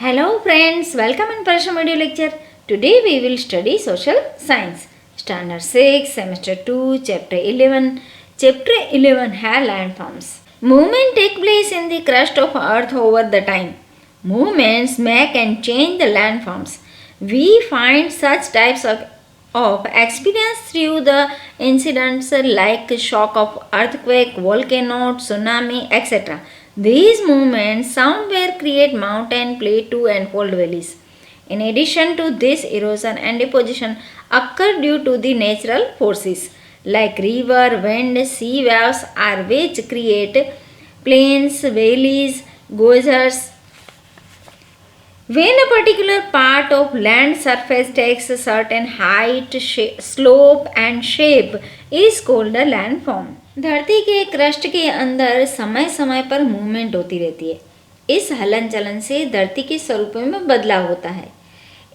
Hello friends, welcome in Parasham audio lecture. Today we will study social science. Standard 6, semester 2, chapter 11. Chapter 11 have landforms. Movement take place in the crust of earth over the time. Movements make and change the landforms. We find such types of experience through the incidents like shock of earthquake, volcano, tsunami, etc. These movements somewhere create mountain, plateau and fold valleys. In addition to this, erosion and deposition occur due to the natural forces like river, wind, sea waves are which create plains, valleys, geysers. When a particular part of land surface takes a certain height, slope and shape is called a landform. धरती के crust के अंदर समय समय पर movement होती रहती है. इस हलन चलन से धरती के स्वरूपों में बदलाव होता है.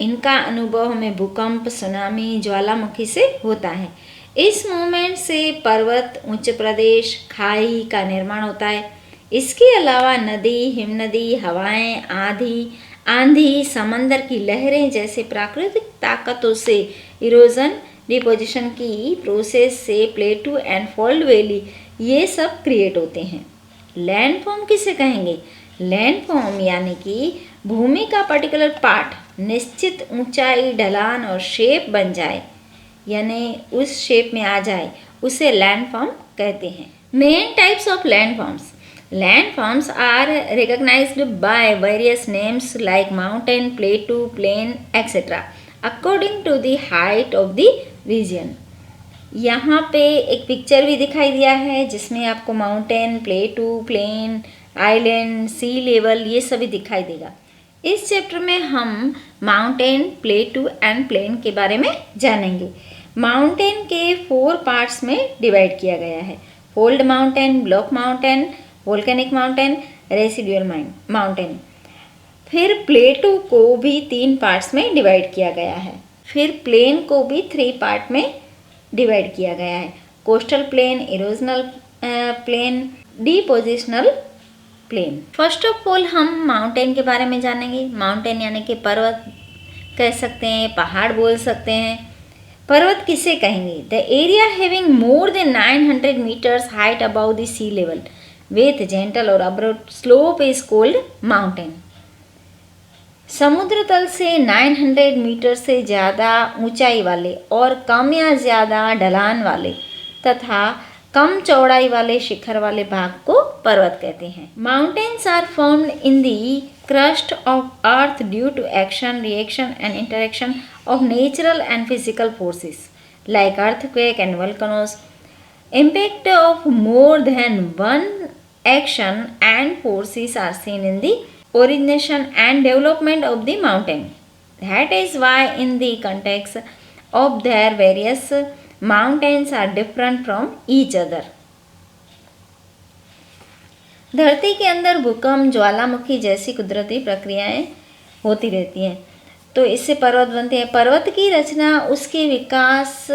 इनका अनुभव हमें भूकंप, सुनामी, ज्वालामुखी से होता है. इस मूवमेंट से पर्वत, उच्च प्रदेश, खाई का निर्माण होता है. इसके अलावा नदी, हिमनदी, हवाएं, आंधी, समंदर की लहरें जैसे प्राकृतिक ताकतों से इरोजन, डिपोजिशन की प्रोसेस से प्लेटू एंड फोल्ड वैली ये सब क्रिएट होते हैं. लैंडफॉर्म किसे कहेंगे? लैंडफॉर्म यानी कि भूमि का पर्टिकुलर पार्ट निश्चित ऊंचाई, ढलान और शेप बन जाए, यानी उस शेप में आ जाए, उसे लैंडफॉर्म कहते हैं. Main types of landforms. Landforms are recognized by various names like mountain, plateau, plain, etc. according to the height of the region. यहाँ पे एक पिक्चर भी दिखाई दिया है जिसमें आपको माउंटेन, प्लेटू, प्लेन, आइलैंड, सी लेवल ये सभी दिखाई देगा. इस चैप्टर में हम माउंटेन, प्लेटू एंड प्लेन के बारे में जानेंगे. माउंटेन के 4 पार्ट्स में डिवाइड किया गया है. Fold mountain, block mountain, volcanic mountain, residual mountain. फिर प्लेटू को भी 3 पार्ट्स में डिवाइड किया गया है. फिर प्लेन को भी 3 पार्ट में डिवाइड किया गया है. Coastal plain, erosional plain, depositional plain. First of all हम माउंटेन के बारे में जानेंगे. माउंटेन यानी कि पर्वत कह सकते हैं, पहाड़ बोल सकते हैं. पर्वत किसे कहेंगे? The area having more than 900 metres height above the sea level with gentle or abrupt slope is called mountain. समुद्र तल से 900 मीटर से ज़्यादा ऊंचाई वाले और कम या ज़्यादा ढलान वाले तथा कम चौड़ाई वाले शिखर वाले भाग को पर्वत कहते हैं. Mountains are formed in the crust of earth due to action, reaction and interaction of natural and physical forces like earthquake and volcanoes. Impact of more than one action and forces are seen in the origination and development of the mountain. That is why in the context of their various mountains are different from each other. धरती के अंदर भूकंप, ज्वालामुखी जैसी कुदरती प्रक्रियाएं होती रहती हैं, तो इससे पर्वत बनते हैं. पर्वत की रचना, उसके विकास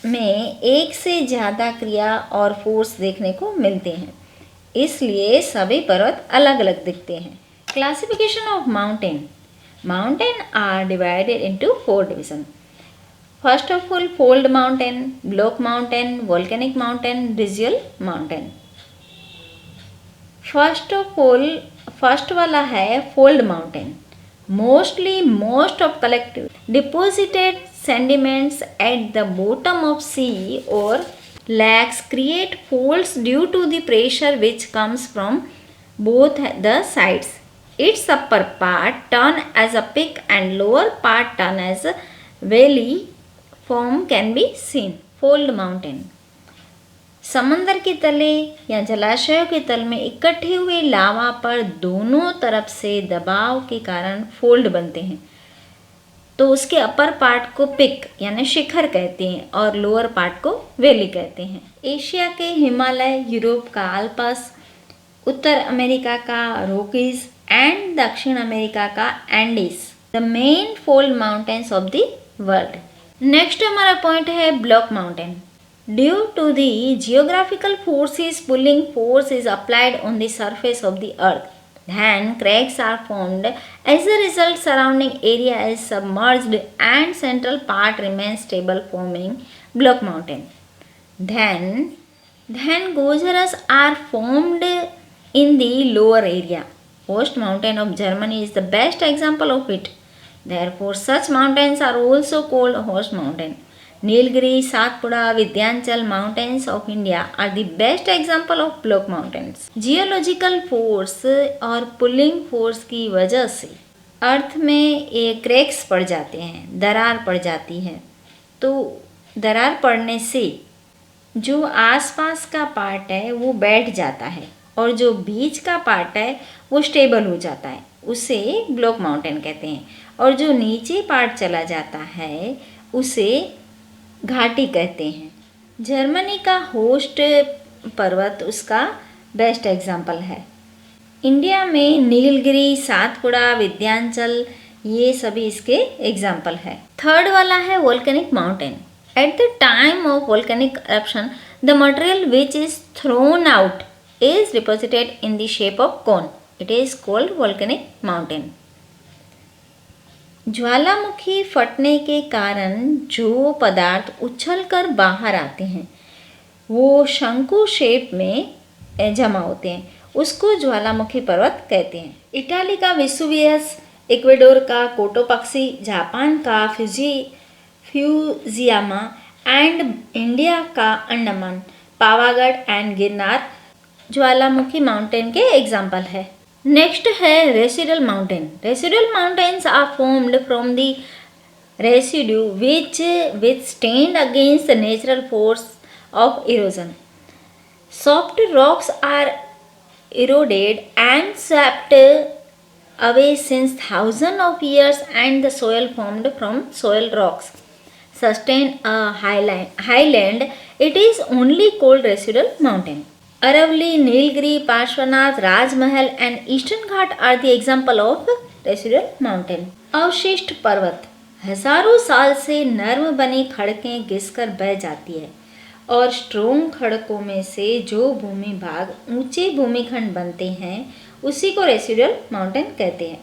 में एक से ज़्यादा क्रिया और फोर्स देखने को मिलते हैं, इसलिए सभी पर्वत अलग अलग दिखते हैं. Classification of mountain. Mountain are divided into 4 division. First of all fold mountain, block mountain, volcanic mountain, residual mountain. First वाला है fold mountain. Most of collective deposited sediments at the bottom of sea or lakes create folds due to the pressure which comes from both the sides. Its upper part turn as a peak and lower part turn as a valley form can be seen. Fold mountain. समंदर के तले या जलाशयों के तल में इकट्ठे हुए लावा पर दोनों तरफ से दबाव के कारण फोल्ड बनते हैं, तो उसके अपर पार्ट को पिक यानी शिखर कहते हैं और लोअर पार्ट को वैली कहते हैं. एशिया के हिमालय, यूरोप का आल्प्स, उत्तर अमेरिका का रॉकीज एंड दक्षिण अमेरिका का Andes the main fold mountains of the world. Next हमारा पॉइंट है block mountain. Due to the geographical forces, pulling force is applied on the surface of the earth. Then cracks are formed. As a result, surrounding area is submerged and central part remains stable, forming block mountain. Then, then geysers are formed in the lower area. Host mountain of Germany is the best example of it. Therefore, such mountains are also called host mountain. Nilgiri, Satpura, Vindhyachal mountains of India are the best example of block mountains. Geological force और pulling force की वजह से अर्थ में ये cracks पड़ जाते हैं, दरार पड़ जाती है। तो दरार पड़ने से जो आसपास का पार्ट है वो बैठ जाता है और जो बीच का पार्ट है वो स्टेबल हो जाता है, उसे ब्लॉक माउंटेन कहते हैं। और जो नीचे पार्ट चला जाता है उसे घाटी कहते हैं। जर्मनी का होस्ट पर्वत उसका बेस्ट एग्जाम्पल है। इंडिया में नीलगिरी, सातपुड़ा, विंध्याचल ये सभी इसके एग्जाम्पल है। थर्ड वाला है volcanic mountain. At the time of volcanic eruption, the material which is thrown out is deposited in the shape of cone. It is called volcanic mountain. ज्वालामुखी फटने के कारण जो पदार्थ उछलकर बाहर आते हैं वो शंकु शेप में जमा होते हैं, उसको ज्वालामुखी पर्वत कहते हैं। इटाली का वेसुवियस, इक्वेडोर का कोटोपाक्सी, जापान का फ्यूजियामा एंड इंडिया का Andaman, Pavagadh and Girnar Jwalamukhi mountain के एग्जाम्पल है। नेक्स्ट है residual mountain. Residual mountains are formed from the residue which withstand against the natural force of erosion. Soft rocks are eroded and swept away since thousands of years, and the soil formed from soil rocks sustain a highland. It is only called residual mountain. Aravalli, Nilgiri, Parshvanath, Rajmahal and Eastern Ghat are the example of residual mountain. अवशिष्ट पर्वत हजारों साल से नर्म बनी खड़कें घिसकर बह जाती है और स्ट्रोंग खड़कों में से जो भूमि भाग ऊंचे भूमिखंड बनते हैं उसी को रेसिडुअल माउंटेन कहते हैं।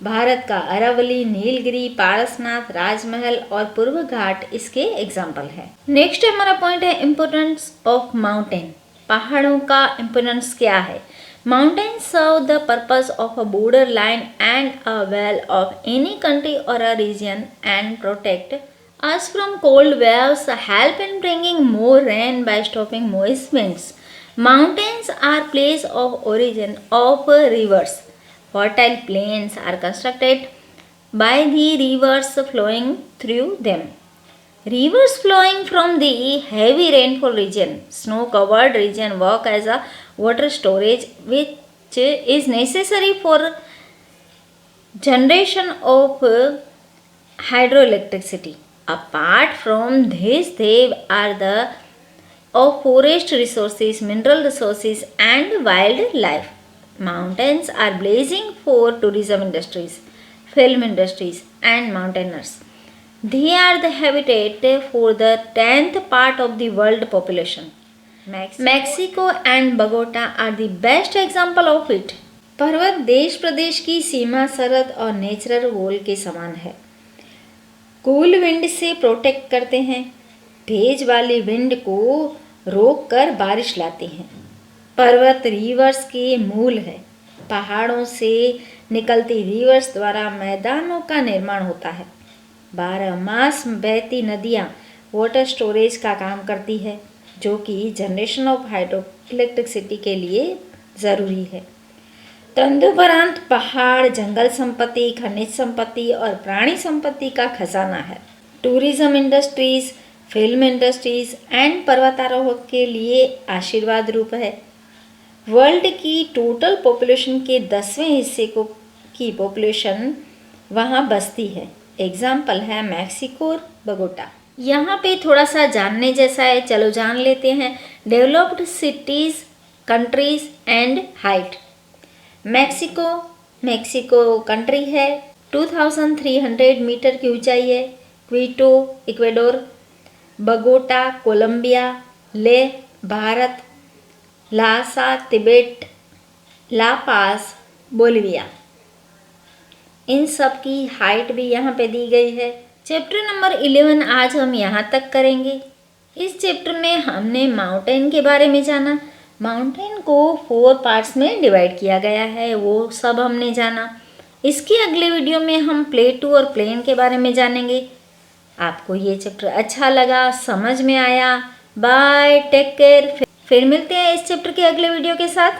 भारत का अरावली, नीलगिरी, पारसनाथ, राजमहल और पूर्व घाट इसके एग्जाम्पल है। नेक्स्ट हमारा पॉइंट है इम्पोर्टेंस ऑफ माउंटेन। पहाड़ों का इम्पोर्टेंस क्या है? Mountain serve the purpose of a border line and a wall of any country और a region and protect us from cold waves, help in bringing more rain by stopping moist winds. Mountains are place of origin of rivers. Fertile plains are constructed by the rivers flowing through them. Rivers flowing from the heavy rainfall region, snow-covered region work as a water storage which is necessary for generation of hydroelectricity. Apart from this, they are the of forest resources, mineral resources and wildlife. Mountains are blazing for tourism industries, film industries and mountaineers. They are the habitat for the 10th part of the world population. Mexico and Bogota are the best example of it. पर्वत देश प्रदेश की सीमा, सरहद और natural wall के समान है। Cool wind से protect करते हैं, तेज वाली विंड को रोक कर बारिश लाते हैं। पर्वत रिवर्स के मूल है। पहाड़ों से निकलती रिवर्स द्वारा मैदानों का निर्माण होता है। 12 मास बहती नदियाँ वाटर स्टोरेज का काम करती है जो कि जनरेशन ऑफ हाइड्रो इलेक्ट्रिसिटी के लिए ज़रूरी है। तदुपरांत पहाड़ जंगल संपत्ति, खनिज संपत्ति और प्राणी संपत्ति का खजाना है। Tourism industries, film industries and पर्वतारोहक के लिए आशीर्वाद रूप है। वर्ल्ड की टोटल पॉपुलेशन के 10वें हिस्से की पॉपुलेशन वहाँ बसती है। एग्जाम्पल है मैक्सिको और बगोटा। यहाँ पे थोड़ा सा जानने जैसा है, चलो जान लेते हैं। Developed cities, countries and height. Mexico country है, 2300 मीटर की ऊंचाई है। क्विटो इक्वेडोर, बगोटा कोलंबिया, ले भारत, लासा तिबेट, ला पास बोलिविया। इन सब की हाइट भी यहाँ पे दी गई है। चैप्टर नंबर 11 आज हम यहाँ तक करेंगे। इस चैप्टर में हमने माउंटेन के बारे में जाना। माउंटेन को 4 पार्ट्स में डिवाइड किया गया है, वो सब हमने जाना। इसकी अगले वीडियो में हम प्लेटू और प्लेन के बारे में जानेंगे। आपको ये चैप्टर अच्छा लगा, समझ में आया? Bye, take care. फिर मिलते हैं इस चैप्टर के अगले वीडियो के साथ।